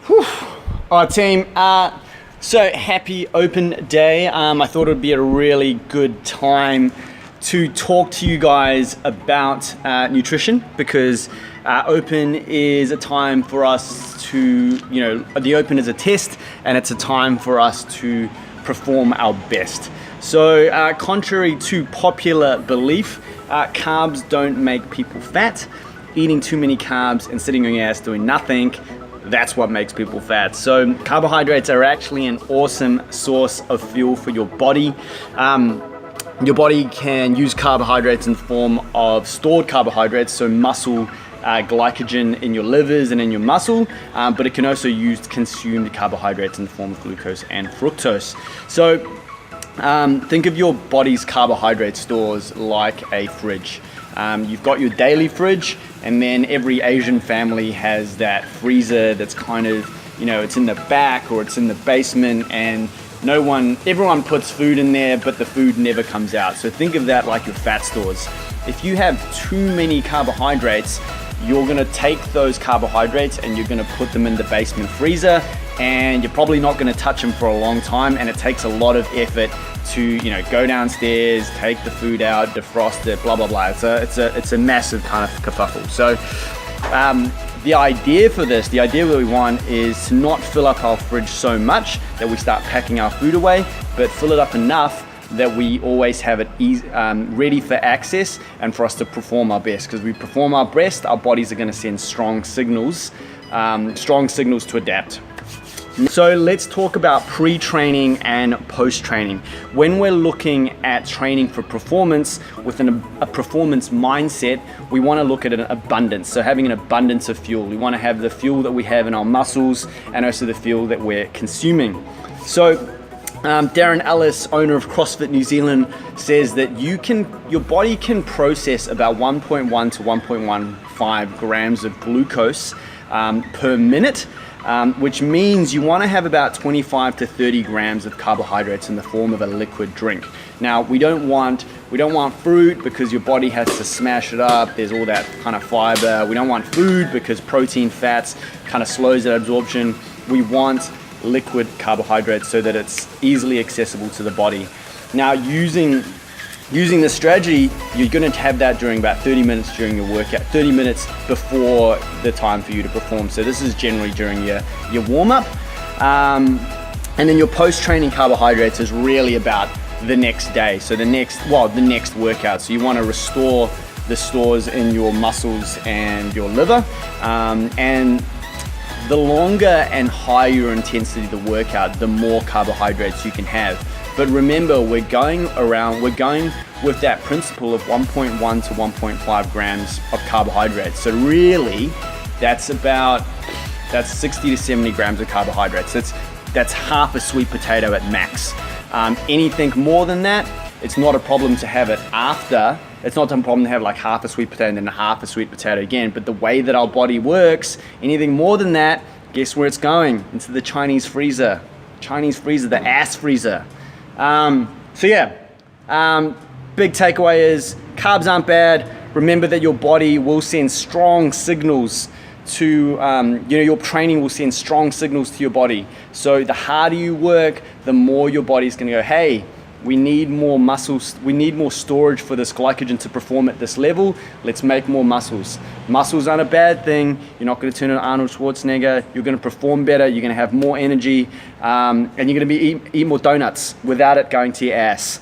Whew. All right, team. So happy open day. I thought it would be a really good time to talk to you guys about nutrition, because open is a time for us to, the open is a test, and it's a time for us to perform our best. So contrary to popular belief, carbs don't make people fat. Eating too many carbs and sitting on your ass doing nothing, that's what makes people fat. So carbohydrates are actually an awesome source of fuel for your body. Your body can use carbohydrates in the form of stored carbohydrates, so muscle glycogen in your livers and in your muscle, but it can also use consumed carbohydrates in the form of glucose and fructose. So think of your body's carbohydrate stores like a fridge. You've got your daily fridge, and then every Asian family has that freezer that's kind of, it's in the back or it's in the basement, and everyone puts food in there, but the food never comes out. So think of that like your fat stores. If you have too many carbohydrates, you're gonna take those carbohydrates and you're gonna put them in the basement freezer, and you're probably not gonna touch them for a long time, and it takes a lot of effort to go downstairs, take the food out, defrost it, blah blah blah. It's a massive kind of kerfuffle. So the idea that we want is to not fill up our fridge so much that we start packing our food away, but fill it up enough that we always have it ready for access and for us to perform our best. Because we perform our best, our bodies are going to send strong signals to adapt. So let's talk about pre-training and post-training. When we're looking at training for performance within a performance mindset, we want to look at an abundance. So having an abundance of fuel. We want to have the fuel that we have in our muscles and also the fuel that we're consuming. So Darren Ellis, owner of CrossFit New Zealand, says that your body can process about 1.1 to 1.15 grams of glucose per minute. Which means you want to have about 25 to 30 grams of carbohydrates in the form of a liquid drink. Now, we don't want fruit because your body has to smash it up. There's all that kind of fiber. We don't want food because protein, fats kind of slows that absorption. We want liquid carbohydrates so that it's easily accessible to the body. Now, using this strategy, you're going to have that during about 30 minutes during your workout, 30 minutes before the time for you to perform. So this is generally during your warm-up. And then your post-training carbohydrates is really about the next day. So the next workout. So you want to restore the stores in your muscles and your liver. And the longer and higher intensity the workout, the more carbohydrates you can have. But remember, we're going with that principle of 1.1 to 1.5 grams of carbohydrates. So really, that's 60 to 70 grams of carbohydrates. That's half a sweet potato at max. Anything more than that, it's not a problem to have it after. It's not a problem to have like half a sweet potato and then half a sweet potato again. But the way that our body works, anything more than that, guess where it's going? Into the Chinese freezer. The ass freezer. Big takeaway is carbs aren't bad. Remember that your body will send strong signals to, your training will send strong signals to your body. So the harder you work, the more your body's gonna go, hey, we need more muscles, we need more storage for this glycogen to perform at this level. Let's make more muscles. Muscles aren't a bad thing. You're not gonna turn into Arnold Schwarzenegger. You're gonna perform better, you're gonna have more energy, and you're gonna eat more donuts without it going to your ass.